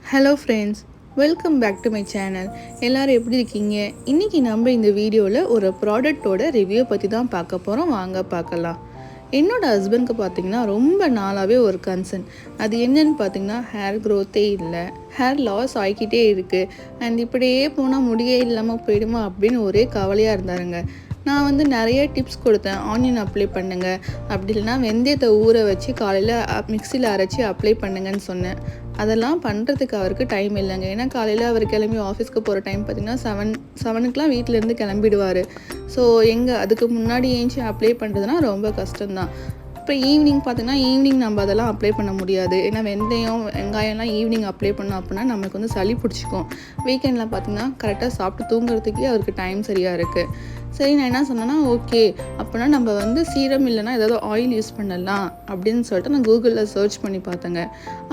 Hello friends, welcome back to my channel. எல்லோரும் எப்படி இருக்கீங்க? இன்றைக்கி நம்ம இந்த வீடியோவில் ஒரு ப்ராடக்டோட ரிவ்யூ பற்றி தான் பார்க்க போகிறோம். வாங்க பார்க்கலாம். என்னோடய ஹஸ்பண்ட்க்கு பார்த்திங்கன்னா ரொம்ப நாளாகவே ஒரு கன்சர்ன். அது என்னன்னு பார்த்திங்கன்னா ஹேர் க்ரோத்தே இல்லை, ஹேர் லாஸ் ஆகிக்கிட்டே இருக்குது, அண்ட் இப்படியே போனால் முடியே இல்லாமல் போயிடுமா அப்படின்னு ஒரே கவலையாக இருந்தாருங்க. நான் நிறைய டிப்ஸ் கொடுத்தேன். ஆனியன் அப்ளை பண்ணுங்கள், அப்படி இல்லைனா வெந்தயத்தை ஊற வச்சு காலையில் மிக்சியில் அரைச்சி அப்ளை பண்ணுங்கன்னு சொன்னேன். அதெல்லாம் பண்ணுறதுக்கு அவருக்கு டைம் இல்லைங்க. ஏன்னா காலையில் அவர் கிளம்பி ஆஃபீஸ்க்கு போகிற டைம் பார்த்திங்கன்னா 7 வீட்டிலேருந்து கிளம்பிடுவார். ஸோ அதுக்கு முன்னாடி ஏஞ்சி அப்ளை பண்ணுறதுனா ரொம்ப கஷ்டம்தான். இப்போ ஈவினிங் நம்ம அதெல்லாம் அப்ளை பண்ண முடியாது. ஏன்னா வெந்தயம் வெங்காயம்லாம் ஈவினிங் அப்ளை பண்ணோம் அப்படின்னா நமக்கு சளி பிடிச்சிக்கும். வீக்கெண்டில் பார்த்திங்கன்னா கரெக்டாக சாப்பிட்டு தூங்குறதுக்கே அவருக்கு டைம் சரியாக இருக்குது. சரி, நான் என்ன சொன்னேன்னா, ஓகே அப்படின்னா நம்ம சீரம் இல்லைனா ஏதாவது ஆயில் யூஸ் பண்ணலாம் அப்படின்னு சொல்லிட்டு நான் கூகுளில் சர்ச் பண்ணி பார்த்தேங்க.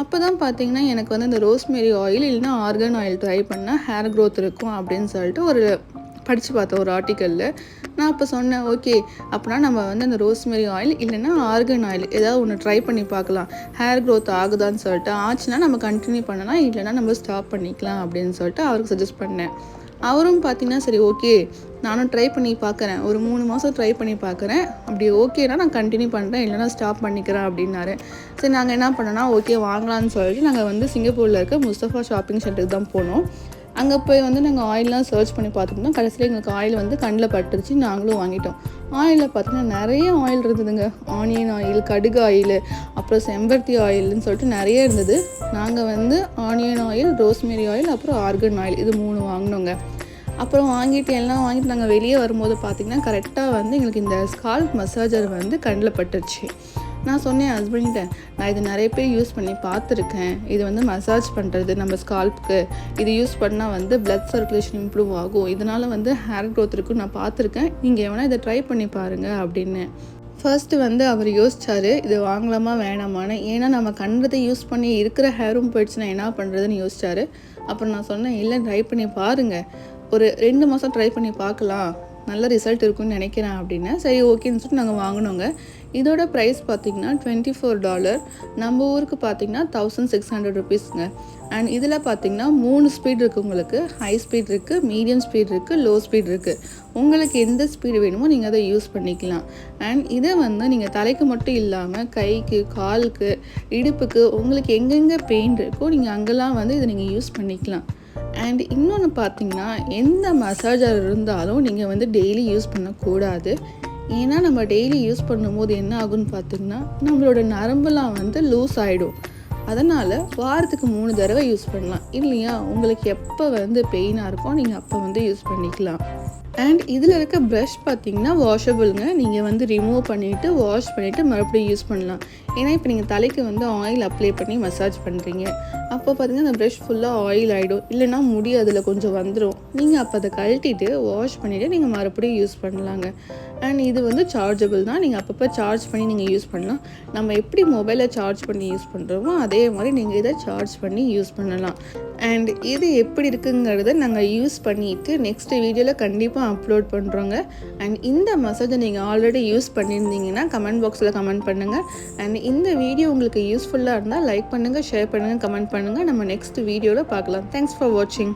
அப்போ தான் பார்த்திங்கன்னா எனக்கு இந்த ரோஸ்மேரி ஆயில் இல்லைனா ஆர்கன் ஆயில் ட்ரை பண்ணால் ஹேர் க்ரோத் இருக்கும் அப்படின்னு சொல்லிட்டு ஒரு படித்து பார்த்தேன் ஒரு ஆர்டிக்கலில். நான் அப்போ சொன்னேன், ஓகே அப்படின்னா நம்ம அந்த ரோஸ்மேரி ஆயில் இல்லைன்னா ஆர்கன் ஆயில் ஏதாவது ஒன்று ட்ரை பண்ணி பார்க்கலாம், ஹேர் க்ரோத் ஆகுதான்னு சொல்லிட்டு. ஆச்சுன்னா நம்ம கண்டினியூ பண்ணலாம், இல்லைனா நம்ம ஸ்டாப் பண்ணிக்கலாம் அப்படின்னு சொல்லிட்டு அவருக்கு சஜஸ்ட் பண்ணேன். அவரும் பார்த்திங்கன்னா சரி ஓகே நானும் ட்ரை பண்ணி பார்க்குறேன், ஒரு 3 மாதம் ட்ரை பண்ணி பார்க்குறேன், அப்படி ஓகேனா நான் கண்டினியூ பண்ணுறேன், இல்லைனா ஸ்டாப் பண்ணிக்கிறேன் அப்படின்னாரு. சரி, நாங்கள் என்ன பண்ணோன்னா ஓகே வாங்கலான்னு சொல்லிட்டு நாங்கள் சிங்கப்பூரில் இருக்க முஸ்தஃபா ஷாப்பிங் சென்டருக்கு தான் போனோம். அங்கே போய் நாங்கள் ஆயிலெலாம் சர்ச் பண்ணி பார்த்துருந்தோம். கடைசியில் எங்களுக்கு ஆயில் கண்ணில் பட்டுருச்சு, நாங்களும் வாங்கிட்டோம். ஆயிலில் பார்த்திங்கன்னா நிறைய ஆயில் இருந்ததுங்க. ஆனியன் ஆயில், கடுகு ஆயில், அப்புறம் செம்பருத்தி ஆயில்னு சொல்லிட்டு நிறைய இருந்தது. நாங்கள் ஆனியன் ஆயில், ரோஸ்மேரி ஆயில், அப்புறம் ஆர்கன் ஆயில், இது 3 வாங்கினோங்க. அப்புறம் எல்லாம் வாங்கிட்டு நாங்கள் வெளியே வரும்போது பார்த்திங்கன்னா கரெக்டாக எங்களுக்கு இந்த ஸ்கால்ப் மசாஜர் கண்ணில் பட்டுருச்சு. நான் சொன்னேன் ஹஸ்பண்ட்கிட்ட, நான் இது நிறைய பேர் யூஸ் பண்ணி பார்த்துருக்கேன், இது மசாஜ் பண்ணுறது நம்ம ஸ்கால்ப்புக்கு, இது யூஸ் பண்ணால் பிளட் சர்க்குலேஷன் இம்ப்ரூவ் ஆகும், இதனால் ஹேர் க்ரோத் இருக்குன்னு நான் பார்த்துருக்கேன், நீங்கள் வேணால் இதை ட்ரை பண்ணி பாருங்கள் அப்படின்னு. ஃபர்ஸ்ட்டு அவர் யோசிச்சார் இது வாங்கலாமா வேணாமான்னு. ஏன்னா நம்ம கண்டதை யூஸ் பண்ணி இருக்கிற ஹேரும் போயிடுச்சுன்னா என்ன பண்ணுறதுன்னு யோசிச்சார். அப்புறம் நான் சொன்னேன், இல்லை ட்ரை பண்ணி பாருங்கள், ஒரு 2 மாதம் ட்ரை பண்ணி பார்க்கலாம், நல்ல ரிசல்ட் இருக்குன்னு நினைக்கிறேன் அப்படின்னு. சரி ஓகேன்னு சொல்லிட்டு நாங்கள் வாங்கினோங்க. இதோட ப்ரைஸ் பார்த்திங்கன்னா $24. நம்ம ஊருக்கு பார்த்திங்கன்னா 1600 ருபீஸுங்க. அண்ட் இதில் பார்த்திங்கன்னா 3 ஸ்பீட் இருக்குது. உங்களுக்கு ஹை ஸ்பீட் இருக்குது, மீடியம் ஸ்பீட் இருக்குது, லோ ஸ்பீட் இருக்குது. உங்களுக்கு எந்த ஸ்பீடு வேணுமோ நீங்கள் அதை யூஸ் பண்ணிக்கலாம். அண்ட் இதை நீங்கள் தலைக்கு மட்டும் இல்லாமல் கைக்கு, காலுக்கு, இடுப்புக்கு, உங்களுக்கு எங்கெங்கே பெயின் இருக்கோ நீங்கள் அங்கெல்லாம் இதை நீங்கள் யூஸ் பண்ணிக்கலாம். அண்ட் இன்னொன்று பார்த்திங்கன்னா, எந்த மசாஜர் இருந்தாலும் நீங்கள் டெய்லி யூஸ் பண்ணக்கூடாது. ஏன்னா நம்ம டெய்லி யூஸ் பண்ணும்போது என்ன ஆகுன்னு பார்த்திங்கன்னா நம்மளோட நரம்புலாம் லூஸ் ஆகிடும். அதனால் வாரத்துக்கு 3 தடவை யூஸ் பண்ணலாம், இல்லையா? உங்களுக்கு எப்போ பெயினாக இருக்கோ நீங்கள் அப்போ யூஸ் பண்ணிக்கலாம். அண்ட் இதில் இருக்க ப்ரஷ் பார்த்திங்கன்னா வாஷபிளுங்க. நீங்கள் ரிமூவ் பண்ணிவிட்டு வாஷ் பண்ணிவிட்டு மறுபடியும் யூஸ் பண்ணலாம். ஏன்னா இப்போ நீங்கள் தலைக்கு ஆயில் அப்ளை பண்ணி மசாஜ் பண்ணுறீங்க, அப்போ பார்த்திங்கன்னா அந்த ப்ரஷ் ஃபுல்லாக ஆயில் ஆகிடும், இல்லைனா முடி அதில் கொஞ்சம் வந்துடும். நீங்கள் அப்போ அதை கழட்டிட்டு வாஷ் பண்ணிவிட்டு நீங்கள் மறுபடியும் யூஸ் பண்ணலாங்க. அண்ட் இது சார்ஜபிள் தான், நீங்கள் அப்பப்போ சார்ஜ் பண்ணி நீங்கள் யூஸ் பண்ணலாம். நம்ம எப்படி மொபைலை சார்ஜ் பண்ணி யூஸ் பண்ணுறோமோ அதே மாதிரி நீங்கள் இதை சார்ஜ் பண்ணி யூஸ் பண்ணலாம். அண்ட் இது எப்படி இருக்குங்கிறத நாங்கள் யூஸ் பண்ணிவிட்டு நெக்ஸ்ட் வீடியோவில் கண்டிப்பாக அப்லோட் பண்ணுறோங்க. அண்ட் இந்த மசாஜை நீங்கள் ஆல்ரெடி யூஸ் பண்ணியிருந்தீங்கன்னா கமெண்ட் பாக்ஸில் கமெண்ட் பண்ணுங்கள். அண்ட் இந்த வீடியோ உங்களுக்கு யூஸ்ஃபுல்லாக இருந்தால் லைக் பண்ணுங்கள், ஷேர் பண்ணுங்கள், கமெண்ட் பண்ணுங்கள். நம்ம நெக்ஸ்ட் வீடியோவில் பார்க்கலாம். தேங்க்ஸ் ஃபார் வாட்சிங்.